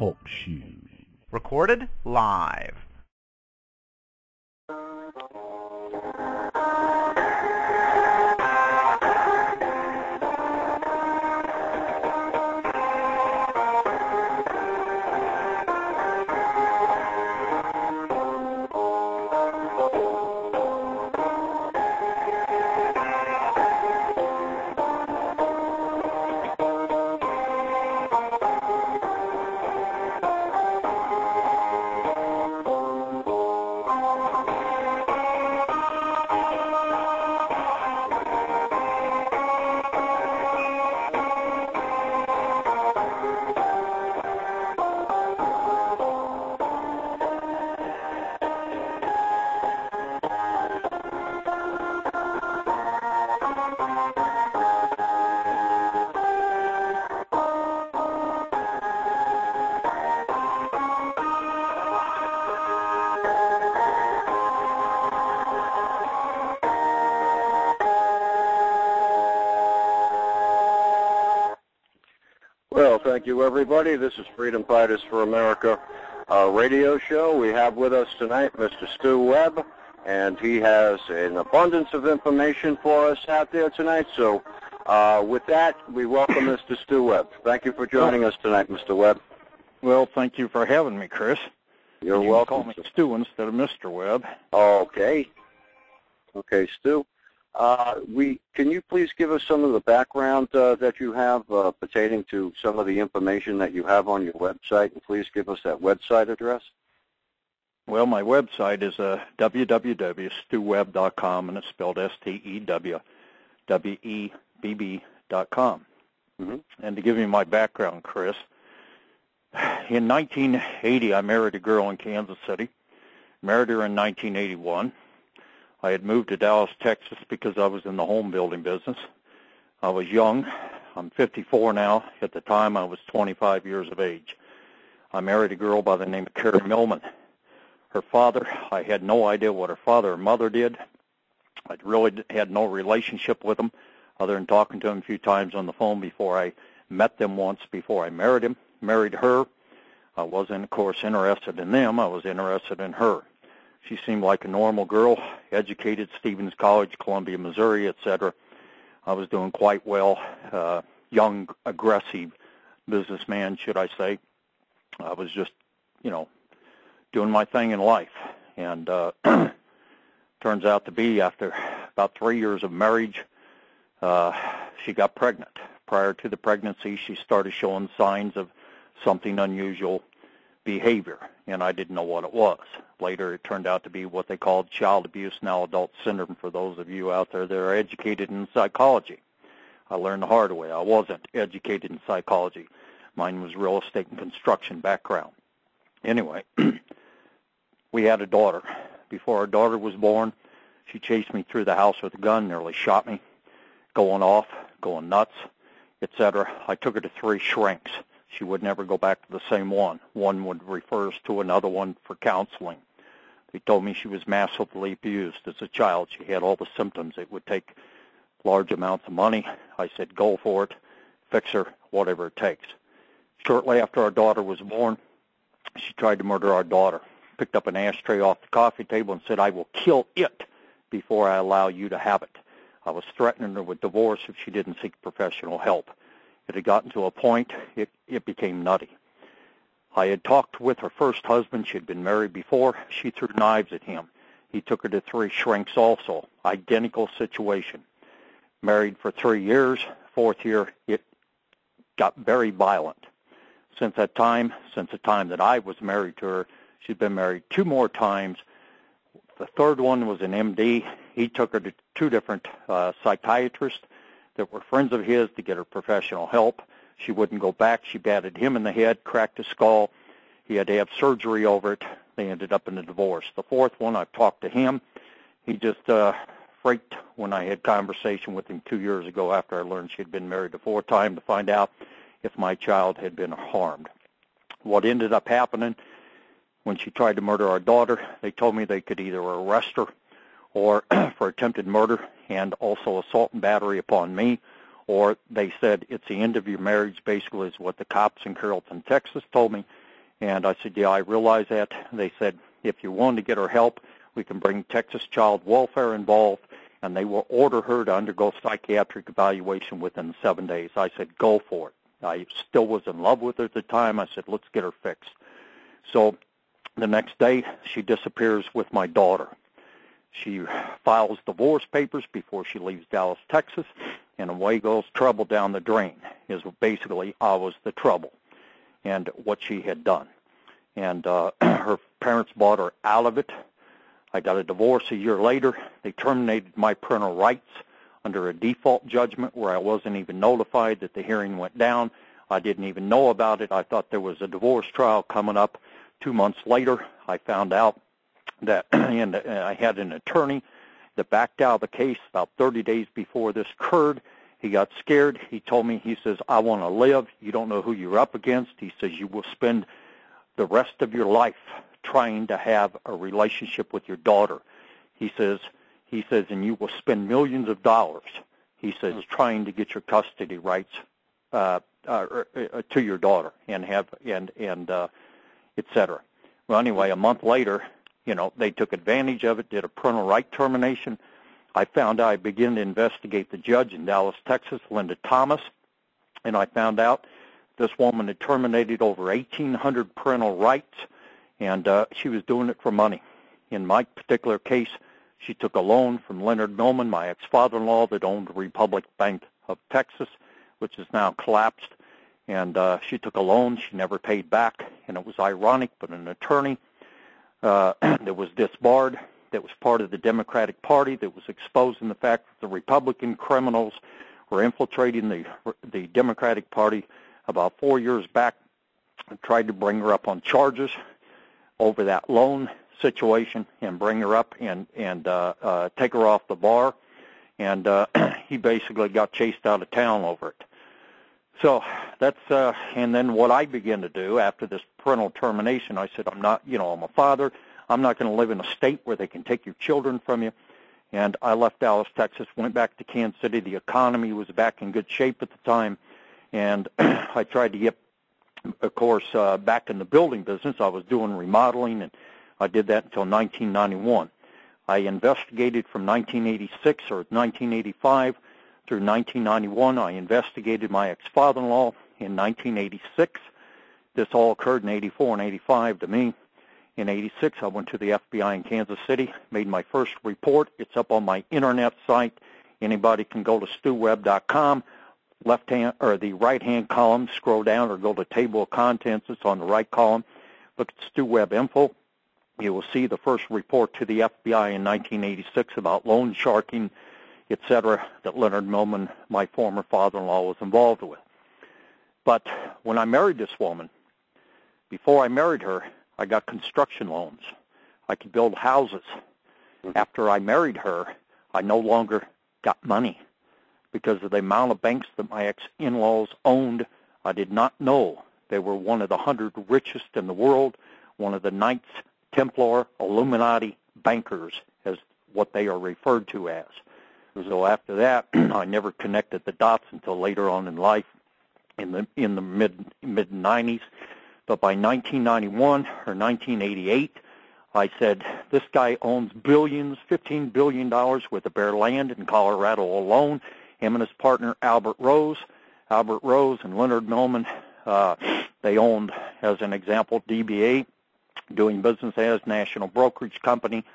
talk show. Recorded live. Well, thank you, everybody. This is Freedom Fighters for America radio show. We have with us tonight Mr. Stew Webb, and he has an abundance of information for us out there tonight. So with that, we welcome Mr. Stew Webb. Thank you for joining us tonight, Mr. Webb. Well, thank you for having me, Chris. You're you welcome. Call me Stu instead of Mr. Webb. Okay. Okay, Stu. Can you please give us some of the background that you have pertaining to some of the information that you have on your website, and please give us that website address? Well, my website is www.stewwebb.com, and it's spelled STEWWEBB.com. Mm-hmm. And to give you my background, Chris, in 1980, I married a girl in Kansas City, married her in 1981. I had moved to Dallas, Texas because I was in the home building business. I was young. I'm 54 now. At the time, I was 25 years of age. I married a girl by the name of Carrie Millman. Her father, I had no idea what her father or mother did. I really had no relationship with them other than talking to them a few times on the phone before I met them once before I married her. I wasn't, of course, interested in them. I was interested in her. She seemed like a normal girl, educated, Stevens College, Columbia, Missouri, etc. I was doing quite well, young, aggressive businessman, should I say. I was just, doing my thing in life. And turns out to be, after about 3 years of marriage, she got pregnant. Prior to the pregnancy, she started showing signs of something unusual behavior, and I didn't know what it was. Later, it turned out to be what they called child abuse, now adult syndrome, for those of you out there that are educated in psychology. I learned the hard way. I wasn't educated in psychology. Mine was real estate and construction background. Anyway, we had a daughter. Before our daughter was born, she chased me through the house with a gun, nearly shot me, going off, going nuts, etc. I took her to 3 shrinks. She would never go back to the same one. One would refer us to another one for counseling. They told me she was massively abused as a child. She had all the symptoms. It would take large amounts of money. I said, go for it, fix her, whatever it takes. Shortly after our daughter was born, she tried to murder our daughter, picked up an ashtray off the coffee table and said, I will kill it before I allow you to have it. I was threatening her with divorce if she didn't seek professional help. It had gotten to a point, it became nutty. I had talked with her first husband. She had been married before. She threw knives at him. He took her to 3 shrinks also. Identical situation. Married for 3 years. 4th year, it got very violent. Since the time that I was married to her, she'd been married 2 more times. The 3rd one was an MD. He took her to 2 different psychiatrists that were friends of his to get her professional help. She wouldn't go back. She batted him in the head, cracked his skull. He had to have surgery over it. They ended up in a divorce. The 4th one, I've talked to him. He just freaked when I had conversation with him 2 years ago after I learned she had been married a 4th time to find out if my child had been harmed. What ended up happening, when she tried to murder our daughter, they told me they could either arrest her or for attempted murder and also assault and battery upon me, or they said it's the end of your marriage, basically is what the cops in Carrollton, Texas told me, And I said, yeah, I realize that. They said, if you're willing to get her help, we can bring Texas Child Welfare involved, and they will order her to undergo psychiatric evaluation within 7 days. I said, go for it. I still was in love with her at the time. I said, let's get her fixed. So the next day, she disappears with my daughter. She files divorce papers before she leaves Dallas, Texas, and away goes trouble down the drain, is basically I was the trouble and what she had done. And her parents bought her out of it. I got a divorce a year later. They terminated my parental rights under a default judgment where I wasn't even notified that the hearing went down. I didn't even know about it. I thought there was a divorce trial coming up. 2 months later, I found out that and I had an attorney that backed out of the case about 30 days before this occurred. He got scared. He told me, he says, I want to live. You don't know who you're up against. He says, you will spend the rest of your life trying to have a relationship with your daughter. He says, and you will spend millions of dollars, he says, trying to get your custody rights to your daughter and et cetera. Well, anyway, a month later, they took advantage of it, did a parental right termination. I found out, I began to investigate the judge in Dallas, Texas, Linda Thomas, and I found out this woman had terminated over 1,800 parental rights, and she was doing it for money. In my particular case, she took a loan from Leonard Millman, my ex-father-in-law that owned the Republic Bank of Texas, which is now collapsed, and she took a loan she never paid back, and it was ironic, but an attorney that was disbarred, that was part of the Democratic Party, that was exposing the fact that the Republican criminals were infiltrating the Democratic Party about 4 years back, and tried to bring her up on charges over that loan situation and bring her up and take her off the bar. And he basically got chased out of town over it. So that's, and then what I began to do after this parental termination, I said, I'm a father. I'm not going to live in a state where they can take your children from you. And I left Dallas, Texas, went back to Kansas City. The economy was back in good shape at the time. And I tried to get, of course, back in the building business. I was doing remodeling, and I did that until 1991. I investigated from 1986 or 1985 through 1991. I investigated my ex-father-in-law in 1986. This all occurred in 84 and 85 to me. In 86, I went to the FBI in Kansas City, made my first report. It's up on my internet site. Anybody can go to stewwebb.com, left-hand or the right-hand column, scroll down or go to table of contents. It's on the right column. Look at Stew Webb info. You will see the first report to the FBI in 1986 about loan sharking, et cetera, that Leonard Millman, my former father-in-law, was involved with. But when I married this woman, before I married her, I got construction loans. I could build houses. After I married her, I no longer got money because of the amount of banks that my ex-in-laws owned. I did not know they were one of the 100 richest in the world, one of the Knights Templar Illuminati bankers, as what they are referred to as. So after that, I never connected the dots until later on in life, in the mid-90s. But by 1991 or 1988, I said, this guy owns billions, $15 billion worth of bare land in Colorado alone. Him and his partner, Albert Rose and Leonard Millman, they owned, as an example, DBA, doing business as National Brokerage Company,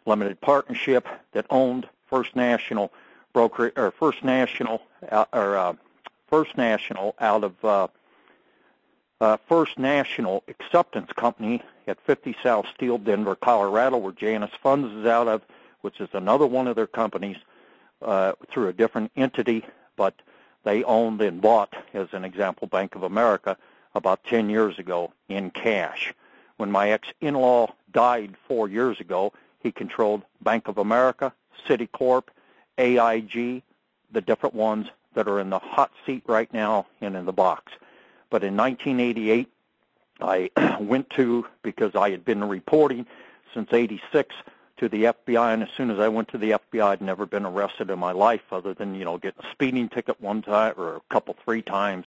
limited partnership that owned First National First National Acceptance Company at 50 South Steel, Denver, Colorado, where Janus Funds is out of, which is another one of their companies through a different entity, but they owned and bought, as an example, Bank of America about 10 years ago in cash. When my ex-in-law died 4 years ago, he controlled Bank of America, Citicorp, AIG, the different ones that are in the hot seat right now and in the box. But in 1988, I went to, because I had been reporting since 86 to the FBI, and as soon as I went to the FBI, I'd never been arrested in my life other than, getting a speeding ticket one time or a couple, 3 times.